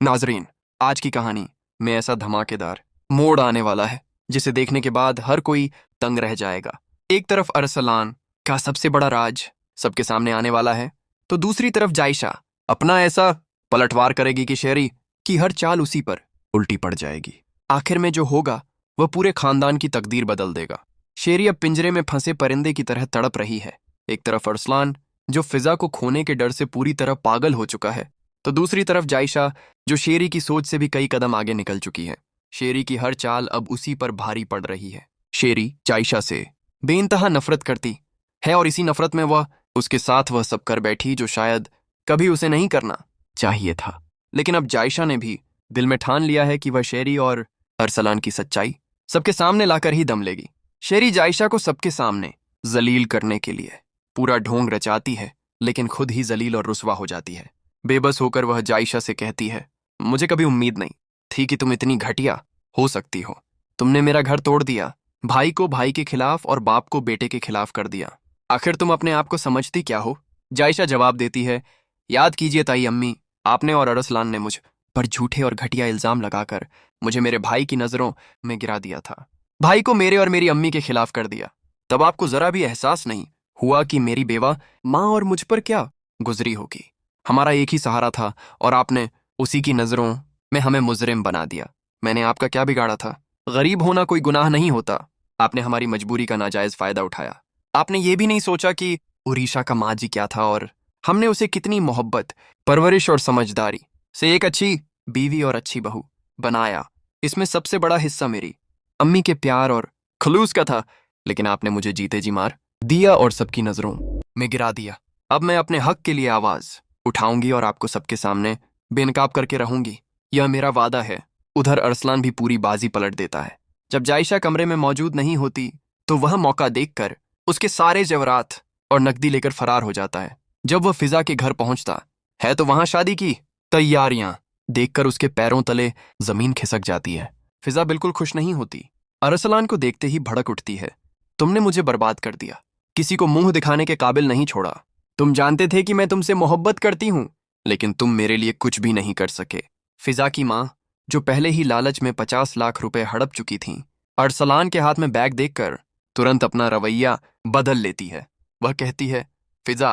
नाजरीन, आज की कहानी में ऐसा धमाकेदार मोड़ आने वाला है जिसे देखने के बाद हर कोई तंग रह जाएगा। एक तरफ अरसलान का सबसे बड़ा राज सबके सामने आने वाला है, तो दूसरी तरफ जायशा अपना ऐसा पलटवार करेगी कि शेरी की हर चाल उसी पर उल्टी पड़ जाएगी। आखिर में जो होगा वह पूरे खानदान की तकदीर बदल देगा। शेरी अब पिंजरे में फंसे परिंदे की तरह तड़प रही है। एक तरफ अरसलान जो फिजा को खोने के डर से पूरी तरह पागल हो चुका है, तो दूसरी तरफ जायशा जो शेरी की सोच से भी कई कदम आगे निकल चुकी है। शेरी की हर चाल अब उसी पर भारी पड़ रही है। शेरी जायशा से बेइंतहा नफरत करती है और इसी नफरत में वह उसके साथ वह सब कर बैठी जो शायद कभी उसे नहीं करना चाहिए था। लेकिन अब जायशा ने भी दिल में ठान लिया है कि वह शेरी और अरसलान की सच्चाई सबके सामने लाकर ही दम लेगी। शेरी जायशा को सबके सामने जलील करने के लिए पूरा ढोंग रचाती है, लेकिन खुद ही जलील और रुसवा हो जाती है। बेबस होकर वह जायशा से कहती है, मुझे कभी उम्मीद नहीं थी कि तुम इतनी घटिया हो सकती हो। तुमने मेरा घर तोड़ दिया, भाई को भाई के खिलाफ और बाप को बेटे के खिलाफ कर दिया। आखिर तुम अपने आप को समझती क्या हो? जायशा जवाब देती है, याद कीजिए ताई अम्मी, आपने और अरसलान ने मुझ पर झूठे और घटिया इल्जाम लगाकर मुझे मेरे भाई की नजरों में गिरा दिया था। भाई को मेरे और मेरी अम्मी के खिलाफ कर दिया। तब आपको जरा भी एहसास नहीं हुआ कि मेरी बेवा माँ और मुझ पर क्या गुजरी होगी। हमारा एक ही सहारा था और आपने उसी की नजरों में हमें मुजरिम बना दिया। मैंने आपका क्या बिगाड़ा था? गरीब होना कोई गुनाह नहीं होता। आपने हमारी मजबूरी का नाजायज फायदा उठाया। आपने ये भी नहीं सोचा कि उरीशा का माजी क्या था और हमने उसे कितनी मोहब्बत, परवरिश और समझदारी से एक अच्छी बीवी और अच्छी बहू बनाया। इसमें सबसे बड़ा हिस्सा मेरी अम्मी के प्यार और खलूस का था, लेकिन आपने मुझे जीते जी मार दिया और सबकी नजरों में गिरा दिया। अब मैं अपने हक के लिए आवाज उठाऊंगी और आपको सबके सामने बेनकाब करके रहूंगी। यह मेरा वादा है। उधर अरसलान भी पूरी बाजी पलट देता है। जब जायशा कमरे में मौजूद नहीं होती तो वह मौका देखकर उसके सारे जेवरात और नकदी लेकर फरार हो जाता है। जब वह फिजा के घर पहुंचता है तो वहां शादी की तैयारियां देखकर उसके पैरों तले जमीन खिसक जाती है। फिजा बिल्कुल खुश नहीं होती। अरसलान को देखते ही भड़क उठती है, तुमने मुझे बर्बाद कर दिया, किसी को मुंह दिखाने के काबिल नहीं छोड़ा। तुम जानते थे कि मैं तुमसे मोहब्बत करती हूं, लेकिन तुम मेरे लिए कुछ भी नहीं कर सके। फिजा की माँ जो पहले ही लालच में 50 लाख रुपए हड़प चुकी थीं, अरसलान के हाथ में बैग देखकर तुरंत अपना रवैया बदल लेती है। वह कहती है, फिजा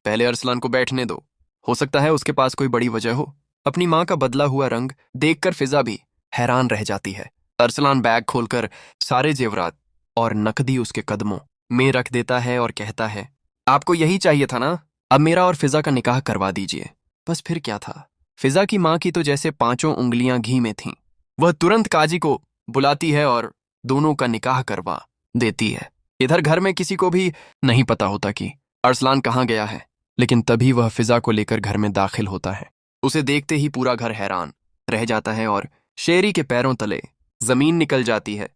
पहले अरसलान को बैठने दो, हो सकता है उसके पास कोई बड़ी वजह हो। अपनी माँ का बदला हुआ रंग देखकर फिजा भी हैरान रह जाती है। अरसलान बैग खोलकर सारे जेवरात और नकदी उसके कदमों में रख देता है और कहता है, आपको यही चाहिए था ना? अब मेरा और फिजा का निकाह करवा दीजिए। बस फिर क्या था, फिजा की माँ की तो जैसे 5 उंगलियां घी में थीं। वह तुरंत काजी को बुलाती है और दोनों का निकाह करवा देती है। इधर घर में किसी को भी नहीं पता होता कि अरसलान कहाँ गया है, लेकिन तभी वह फिजा को लेकर घर में दाखिल होता है। उसे देखते ही पूरा घर हैरान रह जाता है और शेरी के पैरों तले जमीन निकल जाती है।